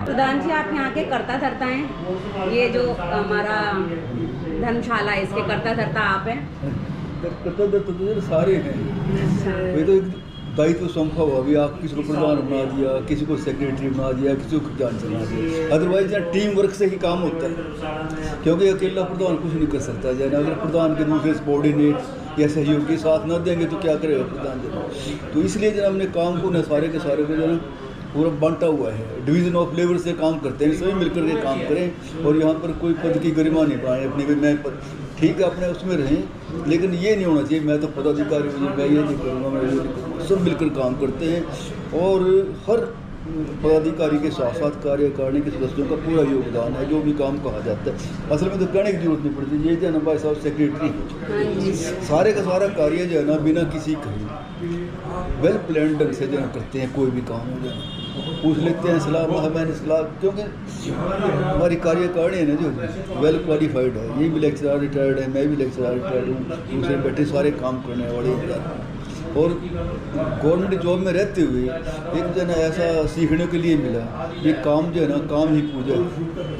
प्रधान जी, आप यहाँ के कर्ता धर्ता हैं? ये जो हमारा धर्मशाला है, इसके कर्ता धर्ता आप हैं? कर्ता तो सारे हैं। ये तो एक दायित्व सौंपा हुआ, अभी आप किसी को प्रधान बना दिया, किसी को सेक्रेटरी बना दिया, किसी को खजांच बना दिया। अदरवाइज यहाँ टीम वर्क से ही काम होता है, क्योंकि अकेला प्रधान कुछ नहीं कर सकता। जैसे अगर प्रधान के दूसरे सबॉर्डिनेट या सहयोगी साथ न देंगे तो क्या करेगा प्रधान जी। तो इसलिए जो हमने काम को न सारे के सारे को जो है पूरा बांटा हुआ है, डिवीजन ऑफ लेबर से काम करते हैं, सभी मिलकर के काम करें। और यहाँ पर कोई पद की गरिमा नहीं पाए अपने भी, मैं पद ठीक है अपने उसमें रहें, लेकिन ये नहीं होना चाहिए मैं तो पदाधिकारी हूँ, मैं ये नहीं करूँगा, मैं ये नहीं करूँगा। सब मिलकर काम करते हैं और हर पदाधिकारी के साथ साथ कार्यकारिणी के सदस्यों का पूरा योगदान है। जो भी काम कहा जाता है असल में तो कहने की जरूरत नहीं पड़ती। ये जो है ना भाई साहब सेक्रेटरी सारे का सारा कार्य जो है ना बिना किसी कहीं वेल प्लान ढंग से जो है करते हैं। कोई भी काम हो जाए पूछ लेते हैं सलाह, मैंने सलाह, क्योंकि हमारी कार्यकारिणी है ना जो वेल क्वालिफाइड है। ये भी लेक्चरर रिटायर्ड है, मैं भी लेक्चरर रिटायर्ड हूँ, दूसरे बैठे सारे काम करने वाले हैं। और गवर्नमेंट जॉब में रहते हुए एक जो है ना ऐसा सीखने के लिए मिला, ये काम जो है ना काम ही पूजा है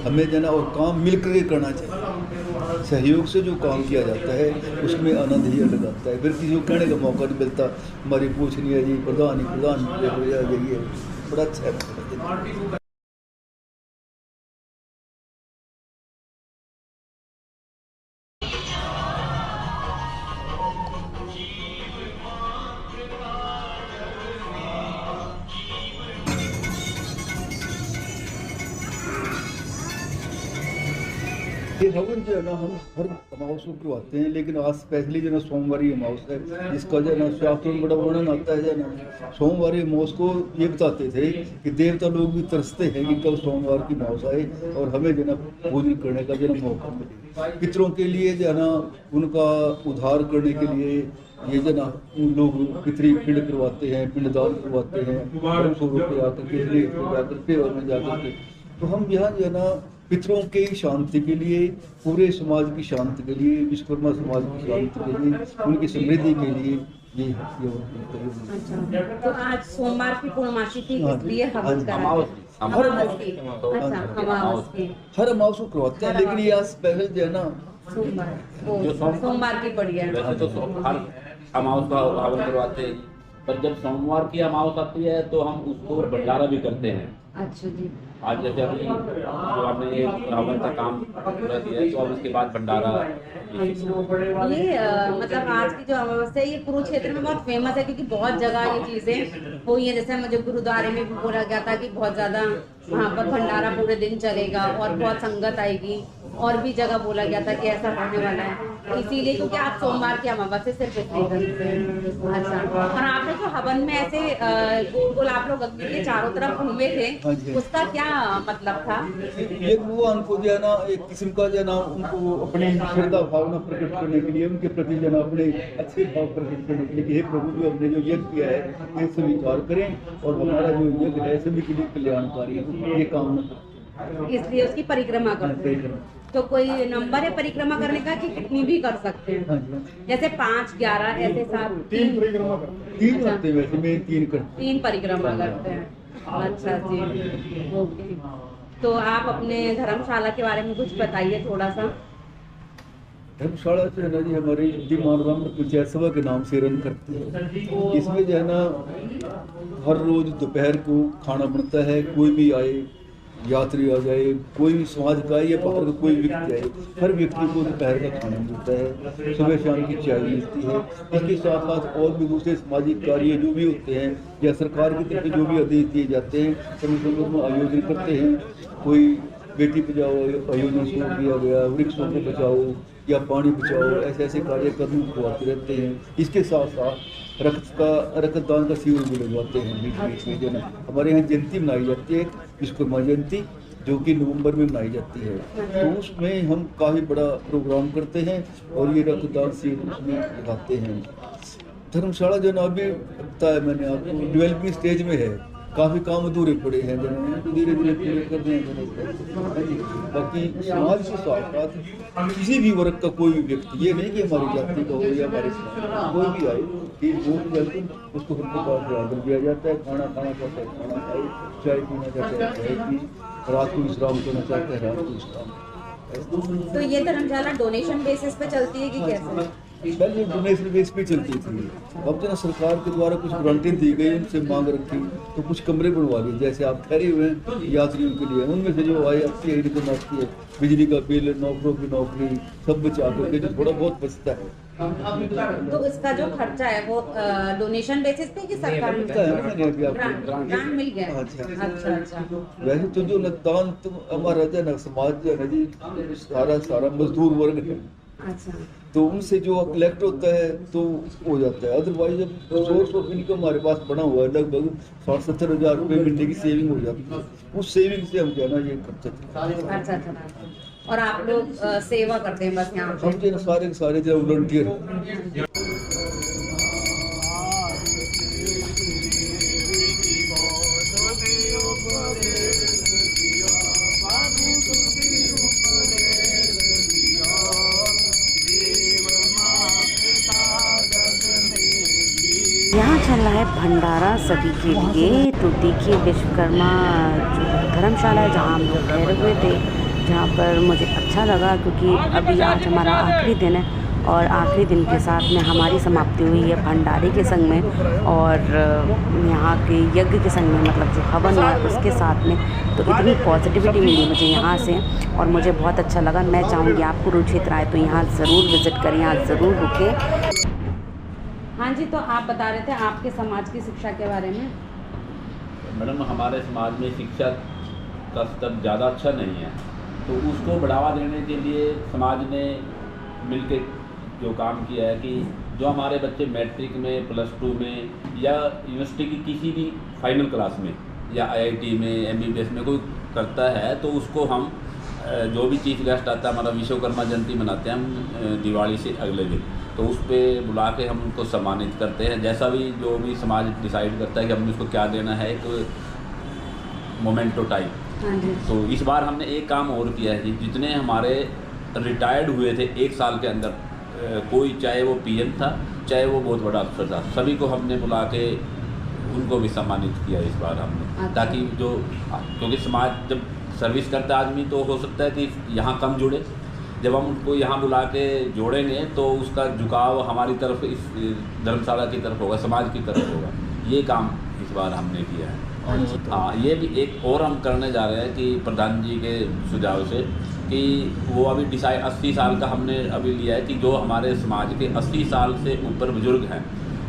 हमें जो है ना, और काम मिल कर के करना चाहिए। सहयोग से जो काम किया जाता है उसमें आनंद ही अलग आता है। फिर किसी को कहने का मौका नहीं मिलता, हमारी पूछ नहीं है जी प्रधान यही है, बड़ा अच्छा है। ये हवन जो है ना हम हर अमावस को करवाते हैं, लेकिन आज स्पेशली जो है ना सोमवारी अमावस है, जिसका जो है ना शास्त्रों में बड़ा वर्णन आता है। जो है ना सोमवारी अमावस को ये बताते थे कि देवता लोग भी तरसते हैं कि कब सोमवार की अमावस आए और हमें जो है ना पूजन करने का जो है मौका मिले। पितरों के लिए जो है ना उनका उद्धार करने के लिए ये जो ना लोग पितरी पिंड करवाते हैं, पिंडदान करवाते हैं, स्वरूप आकर के जाकर के और में जाकर के। तो हम यहाँ जो है ना पितरों के शांति के लिए, पूरे समाज की शांति के लिए, विश्वकर्मा समाज की शांति के लिए, उनकी समृद्धि के लिए ये अच्छा, तो आज सोमवार की पूर्णमासी थी इसलिए हवन करा हर अमावस को करवाते हैं, लेकिन ये आज स्पेशल जो है ना सोमवार की पड़ी है। वैसे तो हर अमावस का हवन करवाते हैं, पर जब सोमवार की अमावस आती है तो हम उसको भंडारा भी करते हैं। अच्छा जी। आज जैसे अभी जो हमने हवन का काम पूरा किया है तो अब उसके बाद भंडारा। ये मतलब आज की जो अमावस्या है ये कुरुक्षेत्र में बहुत फेमस है, क्योंकि बहुत जगह ये चीजें हुई है। जैसे मुझे गुरुद्वारे में भी बोला गया था कि बहुत ज्यादा वहाँ पर भंडारा पूरे दिन चलेगा और बहुत संगत आएगी, और भी जगह बोला गया था कि ऐसा होने वाला है, इसीलिए क्योंकि आप सोमवार की अमावस्या सिर्फ इसलिए करते हैं। अच्छा, और आपने जो हवन में ऐसे गोल गोल आप लोग अग्नि के चारों तरफ घूमे थे, उसका क्या मतलब था? ये भगवान को जो है ना एक किस्म का जो है ना उनको अपनी श्रद्धा भावना प्रकट करने के लिए, उनके प्रति जो है ना अपने अच्छे भाव प्रकट करने के लिए कि हे प्रभु जो हमने जो यज्ञ किया है ये स्वीकार करें और हमारा जो यज्ञ है सभी के लिए कल्याणकारी ये कामना, इसलिए उसकी परिक्रमा करते हैं। तो कोई नंबर है परिक्रमा करने का कि कितनी भी कर सकते हैं? जैसे 5, 11 ऐसे 7 तीन करते हैं, वैसे मैं 3 परिक्रमा करते हैं। अच्छा जी, ओके। तो आप अपने धर्मशाला के बारे में कुछ बताइए थोड़ा सा। धर्मशाला जो है ना जी हमारी मानवाम पंचायत सभा के नाम से रन करते हैं। इसमें जो है ना हर रोज दोपहर को खाना बनता है, कोई भी आए, यात्री आ जाए, कोई भी समाज का या बाहर का कोई व्यक्ति आए, हर व्यक्ति को दोपहर का खाना मिलता है, सुबह शाम की चाय मिलती है। इसके साथ साथ और भी दूसरे सामाजिक कार्य जो भी होते हैं या सरकार की तरफ से जो भी आदेश दिए जाते हैं सभी सब लोग आयोजन करते हैं। कोई बेटी बचाओ आयोजन शुरू किया गया, वृक्षों को बचाओ या पानी बचाओ, ऐसे ऐसे कार्यक्रम करवाते रहते हैं। इसके साथ साथ रक्तदान का शिविर भी लगवाते हैं बीच में जो ना। हमारे यहाँ जयंती मनाई जाती है विश्वकर्मा जयंती, जो कि नवंबर में मनाई जाती है, तो उसमें हम काफ़ी बड़ा प्रोग्राम करते हैं और ये रक्तदान शिविर उसमें लगाते हैं। धर्मशाला जो ना अभी बताया मैंने आपको डेवलपिंग स्टेज में है, काफ़ी काम अधूरे पड़े हैं, धीरे धीरे पूरे कर रहे हैं। बाकी समाज के साथ साथ किसी भी वर्ग का कोई भी व्यक्ति, ये नहीं कि हमारी जाति का हो या हमारे समाज कोई भी आए कि वोट जल्दी उसको हमको पास दिया जाता है। खाना खाना चाहता है खाना खाए, चाय पीना चाहता है चाय पी, रात को विश्राम करना चाहते हैं, रात को विश्राम। तो ये धर्मशाला डोनेशन बेसिस पे चलती है कि कैसे? पहले डोनेशन बेस पे चलती थी, अब जो ना सरकार के द्वारा कुछ गारंटी दी गई, उनसे मांग रखी तो कुछ कमरे बनवा लिए, जैसे आप ठहरे हुए हैं यात्रियों के लिए, उनमें से जो आय आती है इनकम आती है, बिजली का बिल, नौकरों की नौकरी, सब बचा करके जो थोड़ा बहुत बचता है। तो इसका जो खर्चा है वो डोनेशन बेसिस पे कि सरकार पता है ना, मैंने अभी आपको ग्रांट मिल गया? अच्छा। अच्छा। वैसे तो जो दान तो हमारा जो है ना, समाज जो है ना जी, सारा मजदूर वर्ग है, अच्छा। तो उनसे जो कलेक्ट होता है तो हो जाता है। अदरवाइज जब सोर्स ऑफ इनकम हमारे पास बना हुआ है, लगभग 60-70 हज़ार रुपये महीने की सेविंग हो जाती है, उस सेविंग से हम जो है ना ये खर्चा। अच्छा। और आप लोग सेवा करते हैं बस यहाँ पे? हम जो है ना सारे जो वॉलंटियर। यहाँ चल रहा है भंडारा सभी के लिए। तो देखिए विश्वकर्मा जो धर्मशाला है जहाँ हम लोग ठहरे हुए थे, जहाँ पर मुझे अच्छा लगा क्योंकि अभी आज हमारा आखिरी दिन है और आखिरी दिन के साथ में हमारी समाप्ति हुई है भंडारे के संग में और यहाँ के यज्ञ के संग में, मतलब जो हवन है उसके साथ में। तो इतनी पॉजिटिविटी मिली मुझे यहाँ से और मुझे बहुत अच्छा लगा। मैं चाहूँगी आप कुरुक्षेत्र आए तो यहाँ ज़रूर विज़िट करें, यहाँ ज़रूर रुकें। हाँ जी, तो आप बता रहे थे आपके समाज की शिक्षा के बारे में। मैडम हमारे समाज में शिक्षा का स्तर ज़्यादा अच्छा नहीं है, तो उसको बढ़ावा देने के लिए समाज ने मिलकर जो काम किया है कि जो हमारे बच्चे मैट्रिक में, +2 में या यूनिवर्सिटी की किसी भी फाइनल क्लास में या IIT में, MBBS में कोई करता है तो उसको हम जो भी चीफ गेस्ट आता है, हमारा विश्वकर्मा जयंती मनाते हैं हम दिवाली से अगले दिन, तो उस पर बुला के हम उनको सम्मानित करते हैं। जैसा भी जो भी समाज डिसाइड करता है कि हमने उसको क्या देना है, एक मोमेंटो टाइप। हाँ जी। तो इस बार हमने एक काम और किया है कि जितने हमारे रिटायर्ड हुए थे 1 साल के अंदर, कोई चाहे वो PM था, चाहे वो बहुत बड़ा अफसर था, सभी को हमने बुला के उनको भी सम्मानित किया इस बार हमने। अच्छा। ताकि जो, क्योंकि समाज जब सर्विस करता आदमी तो हो सकता है कि यहाँ कम जुड़े, जब हम उनको यहाँ बुला के जोड़ेंगे तो उसका झुकाव हमारी तरफ, इस धर्मशाला की तरफ होगा, समाज की तरफ होगा। ये काम इस बार हमने किया है। हाँ, ये भी एक और हम करने जा रहे हैं कि प्रधान जी के सुझाव से कि वो अभी डिसाइड 80 साल का हमने अभी लिया है कि जो हमारे समाज के 80 साल से ऊपर बुजुर्ग हैं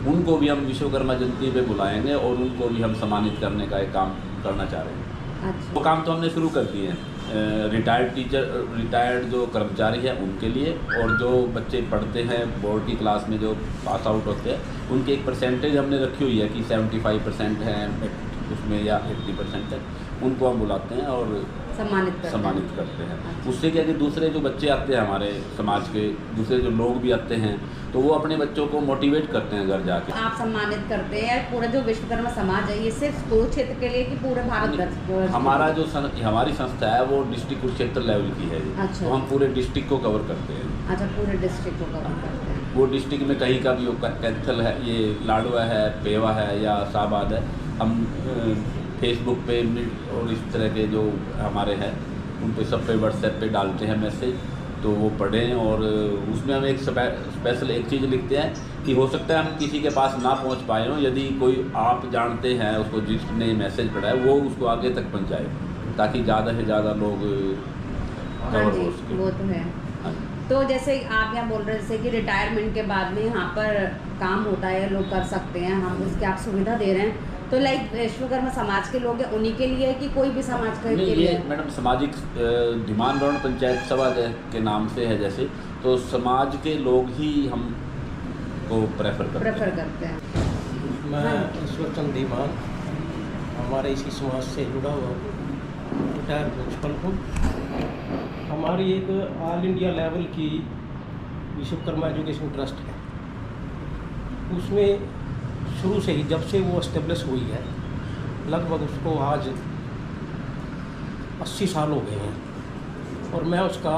उनको भी हम विश्वकर्मा जयंती पे बुलाएंगे और उनको भी हम सम्मानित करने का एक काम करना चाह रहे हैं। अच्छा। वो काम तो हमने शुरू कर दिए हैं। रिटायर्ड टीचर, रिटायर्ड जो कर्मचारी हैं उनके लिए, और जो बच्चे पढ़ते हैं बोर्ड की क्लास में जो पास आउट होते हैं उनकी एक परसेंटेज हमने रखी हुई है कि 75% हैं उसमें या 80% है, उनको हम बुलाते हैं और सम्मानित करते हैं। उससे क्या कि दूसरे जो बच्चे आते हैं हमारे समाज के, दूसरे जो लोग भी आते हैं तो वो अपने बच्चों को मोटिवेट करते हैं घर जाके। आप सम्मानित करते हैं पूरा जो विश्वकर्मा समाज है, ये सिर्फ कुरुक्षेत्र के लिए कि पूरे भारत? हमारा जो हमारी संस्था है वो डिस्ट्रिक्ट कुरुक्षेत्र लेवल की है। अच्छा। तो हम पूरे डिस्ट्रिक्ट को कवर करते हैं। अच्छा, पूरे डिस्ट्रिक्ट को कवर करते हैं। वो डिस्ट्रिक्ट में कहीं का भी हो, कैथल है, ये लाडवा है, पेवा है या शाहबाद है, हम फेसबुक पे और इस तरह के जो हमारे हैं उन पे सब पे व्हाट्सएप पे डालते हैं मैसेज, तो वो पढ़ें। और उसमें हम एक स्पेशल एक चीज़ लिखते हैं कि हो सकता है हम किसी के पास ना पहुंच पाए हों, यदि कोई आप जानते हैं उसको जिसने मैसेज पढ़ा है वो उसको आगे तक पहुंचाए, ताकि ज़्यादा से ज़्यादा लोग हाँ जी, वो तो है। तो जैसे आप यहाँ बोल रहे हैं जैसे कि रिटायरमेंट के बाद में यहाँ पर काम होता है, लोग कर सकते हैं, हम उसकी आप सुविधा दे रहे हैं, तो लाइक विश्वकर्मा समाज के लोग हैं उन्हीं के लिए कि कोई भी समाज के लिए? ये मैडम सामाजिक धीमान वर्ण पंचायत सभा के नाम से है जैसे, तो समाज के लोग ही हम को प्रेफर करते हैं। मैं ईश्वर चंद धीमान, हमारे इसी समाज से जुड़ा हुआ रिटायर्ड प्रिंसिपल हूँ। हमारी एक ऑल इंडिया लेवल की विश्वकर्मा एजुकेशन ट्रस्ट है, उसमें शुरू से ही जब से वो एस्टेब्लिश हुई है लगभग उसको आज 80 साल हो गए हैं और मैं उसका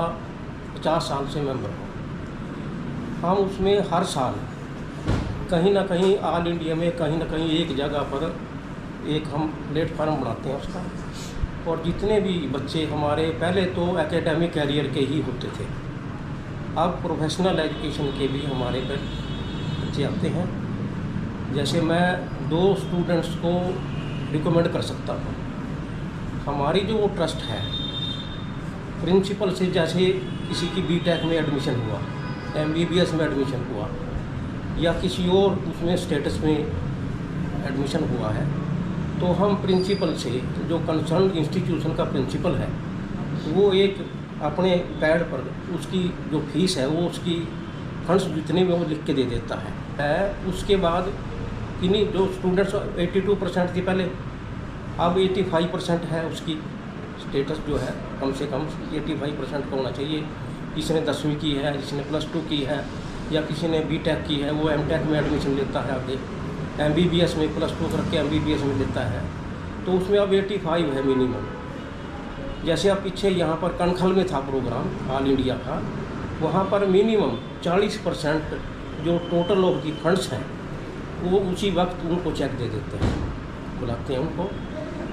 50 साल से मेंबर हूँ। हम उसमें हर साल कहीं ना कहीं ऑल इंडिया में कहीं ना कहीं एक जगह पर एक हम प्लेटफार्म बनाते हैं उसका, और जितने भी बच्चे हमारे पहले तो एकेडमिक कैरियर के ही होते थे, अब प्रोफेशनल एजुकेशन के भी हमारे पर बच्चे आते हैं। जैसे मैं 2 स्टूडेंट्स को रिकमेंड कर सकता हूँ। हमारी जो वो ट्रस्ट है, प्रिंसिपल से जैसे किसी की बीटेक में एडमिशन हुआ, एमबीबीएस में एडमिशन हुआ या किसी और उसमें स्टेटस में एडमिशन हुआ है, तो हम प्रिंसिपल से, जो कंसर्न इंस्टीट्यूशन का प्रिंसिपल है, वो एक अपने पैड पर उसकी जो फीस है वो उसकी फंड्स जितने में वो लिख के दे देता है। उसके बाद इन्हीं जो स्टूडेंट्स 82% थी पहले, अब 85% है उसकी स्टेटस जो है, कम से कम 85% का होना चाहिए। किसी ने 10वीं की है, किसी ने +2 की है या किसी ने बीटेक की है, वो एमटेक में एडमिशन लेता है, आगे एमबीबीएस में +2 करके एमबीबीएस में लेता है, तो उसमें अब 85 है मिनिमम। जैसे अब पीछे यहाँ पर कनखल में था प्रोग्राम ऑल इंडिया का, वहाँ पर मिनिमम 40% जो टोटल ऑफ दी फंड्स हैं वो उसी वक्त उनको चेक दे देते हैं, बुलाते हैं उनको,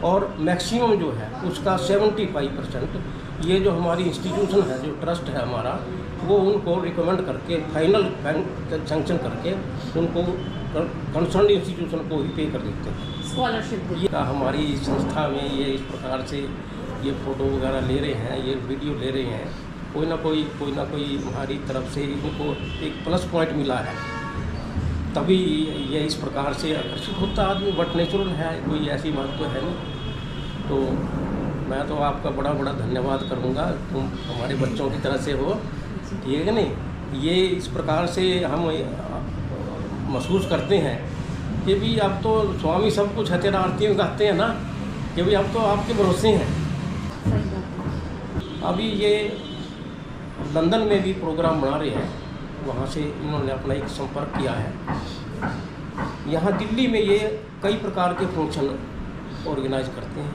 और मैक्सिमम जो है उसका 75% ये जो हमारी इंस्टीट्यूशन है, जो ट्रस्ट है हमारा, वो उनको रिकमेंड करके फाइनल सैंक्शन करके उनको कंसर्न इंस्टीट्यूशन को ही पे कर देते हैं। स्कॉलरशिप ये हमारी संस्था में ये इस प्रकार से ये फ़ोटो वगैरह ले रहे हैं, ये वीडियो ले रहे हैं, कोई ना कोई हमारी तरफ से इनको एक प्लस पॉइंट मिला है, तभी ये इस प्रकार से आकर्षित होता आदमी। बट नेचुरल है, कोई ऐसी बात तो है नहीं। तो मैं तो आपका बड़ा धन्यवाद करूँगा, तुम हमारे बच्चों की तरह से हो, ठीक है नहीं। ये इस प्रकार से हम महसूस करते हैं कि भी अब तो स्वामी सब कुछ है तेरा, आरती में गाते हैं ना, कि भाई अब तो आपके भरोसे हैं। अभी ये लंदन में भी प्रोग्राम बना रहे हैं, वहाँ से इन्होंने अपना एक संपर्क किया है। यहाँ दिल्ली में ये कई प्रकार के फंक्शन ऑर्गेनाइज करते हैं,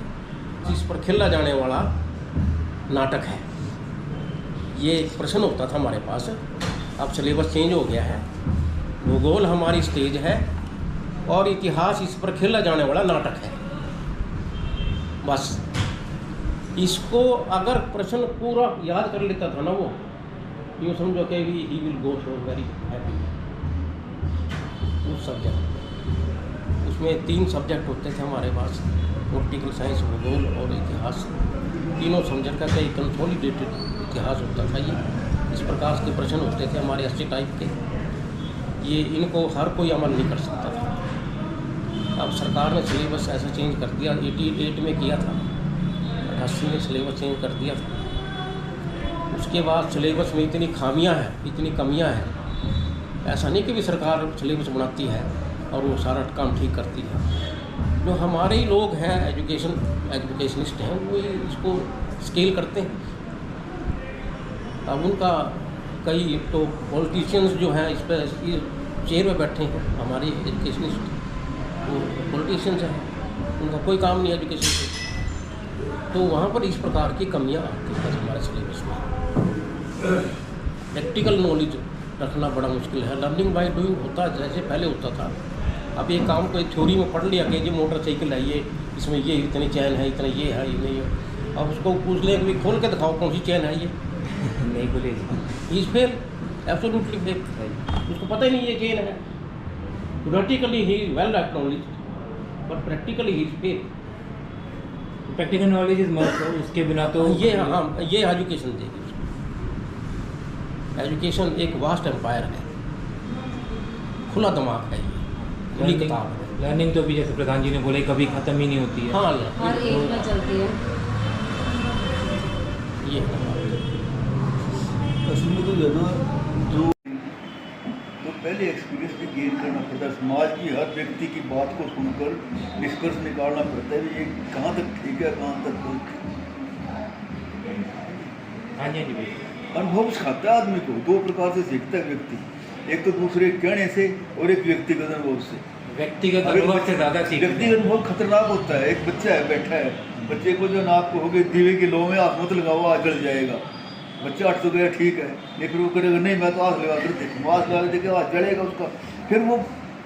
जिस पर खेला जाने वाला नाटक है। ये एक प्रश्न होता था हमारे पास, अब सिलेबस चेंज हो गया है। भूगोल हमारी स्टेज है और इतिहास इस पर खेला जाने वाला नाटक है। बस इसको अगर प्रश्न पूरा याद कर लेता था ना, वो यूँ समझो कि he will go so very happy. उस सब्जेक्ट, उसमें 3 सब्जेक्ट होते थे हमारे पास, पॉलिटिकल साइंस, भूगोल और इतिहास। तीनों सब्जेक्ट का कई कंसोलिडेटेड इतिहास होता था। ये इस प्रकार के प्रश्न होते थे हमारे ऐसे टाइप के। ये इनको हर कोई अमल नहीं कर सकता था। अब सरकार ने सिलेबस ऐसा चेंज कर दिया, 88 में किया था, 88 में सिलेबस चेंज कर दिया था। उसके बाद सिलेबस में इतनी खामियां हैं, इतनी कमियां हैं। ऐसा नहीं कि भी सरकार सिलेबस बनाती है और वो सारा काम ठीक करती है। जो हमारे ही लोग हैं एजुकेशनिस्ट हैं, वो इसको स्केल करते हैं। अब उनका कई तो पॉलिटिशियंस जो हैं इस पर चेयर में बैठे हैं, हमारे एजुकेशनिस्ट वो पॉलिटिशियंस हैं, उनका कोई काम नहीं एजुकेशन से। तो वहाँ पर इस प्रकार की कमियाँ आती हैं हमारे सिलेबस में। प्रैक्टिकल नॉलेज रखना बड़ा मुश्किल है। लर्निंग बाय डूइंग होता जैसे पहले होता था। अब ये काम कोई थ्योरी में पढ़ लिया कि ये मोटरसाइकिल है, ये इसमें ये इतनी चैन है, इतना ये है, ये नहीं है। अब उसको पूछ लें कि खोल के दिखाओ कौन सी चैन है, ये नहीं खुलेगी। Is fail, absolutely fail. उसको पता ही नहीं ये चेन है। Theoretically he is well acknowledged but practically he is fail. Practical knowledge is must, उसके बिना तो ये ये एजुकेशन देगी। एजुकेशन एक वास्ट एम्पायर है, खुला दिमाग है, ये खुली किताब है। लर्निंग तो भी जैसे प्रधान जी ने बोले कभी ख़त्म ही नहीं होती है। हाँ, हर एज में चलती है। ये असल में तो जो है ना, जो तो पहले एक्सपीरियंस भी गेन करना पड़ता है। समाज की हर व्यक्ति की बात को सुनकर निष्कर्ष निकालना पड़ता है, ये कहाँ तक ठीक है, कहाँ तक गलत है। हाँ जी भाई, अनुभव सिखाता है आदमी को। 2 प्रकार से सीखता है व्यक्ति, एक तो दूसरे कहने से और एक व्यक्तिगत अनुभव से। व्यक्तिगत अनुभव से ज़्यादा सीखते हैं। व्यक्तिगत अनुभव खतरनाक होता है। एक बच्चा है, बैठा है, बच्चे को जो नाक को हो गई दीवे की लो में हाथ मत लगाओ, आज जल जाएगा। बच्चा 8 तो गया, ठीक है, लेकिन वो करेगा नहीं मैं तो हाथ लगा कर देखूँ, हाथ लगा देखे हाथ जलेगा उसका, फिर वो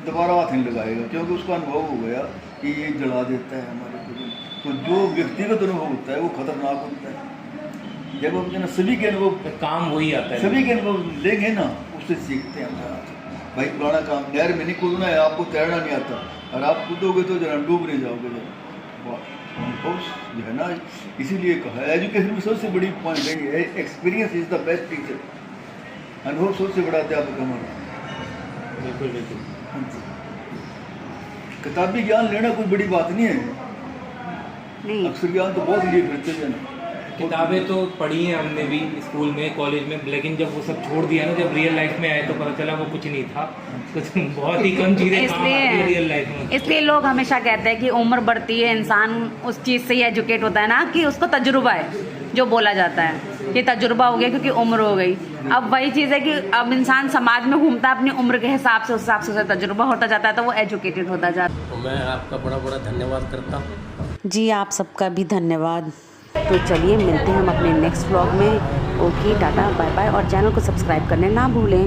दोबारा हाथ नहीं लगाएगा, क्योंकि उसका अनुभव हो गया कि ये जला देता है हमारे को। तो जो व्यक्तिगत अनुभव होता है वो खतरनाक होता है। जब हम जना सभी के अनुभव, काम वही आता है, सभी के अनुभव लेंगे ना, उससे सीखते हैं। भाई पुराना काम, नहर में नहीं कूदना है, आपको तैरना नहीं आता और आप कूदोगे तो जरा डूब नहीं जाओगे जरा। अनुभव जो है ना, इसीलिए कहा है एजुकेशन में सबसे बड़ी पॉइंट है experience is the best teacher. अनुभव सबसे बड़ा अध्यापक हमारा। बिल्कुल बिल्कुल। किताबी ज्ञान लेना कोई बड़ी बात नहीं है, नहीं अक्सर ज्ञान तो बहुत लिए फिरते हैं ना। किताबें तो पढ़ी हैं हमने भी स्कूल में, कॉलेज में, लेकिन जब वो सब छोड़ दिया ना, जब रियल लाइफ में आए तो पता चला वो कुछ नहीं था, कुछ बहुत ही कम चीज़ें काम आती है रियल लाइफ में। इसलिए लोग हमेशा कहते हैं कि उम्र बढ़ती है, इंसान उस चीज़ से ही एजुकेट होता है ना कि उसको तजुर्बा है, जो बोला जाता है कि तजुर्बा हो गया क्योंकि उम्र हो गई। अब वही चीज़ है कि अब इंसान समाज में घूमता है अपनी उम्र के हिसाब से, उस हिसाब से उसे तजुर्बा होता जाता है तो वो एजुकेटेड होता जाता है। तो मैं आपका बड़ा बड़ा धन्यवाद करता हूँ। जी आप सबका भी धन्यवाद। तो चलिए मिलते हैं हम अपने नेक्स्ट व्लॉग में। ओके, टाटा, बाय बाय, और चैनल को सब्सक्राइब करने ना भूलें।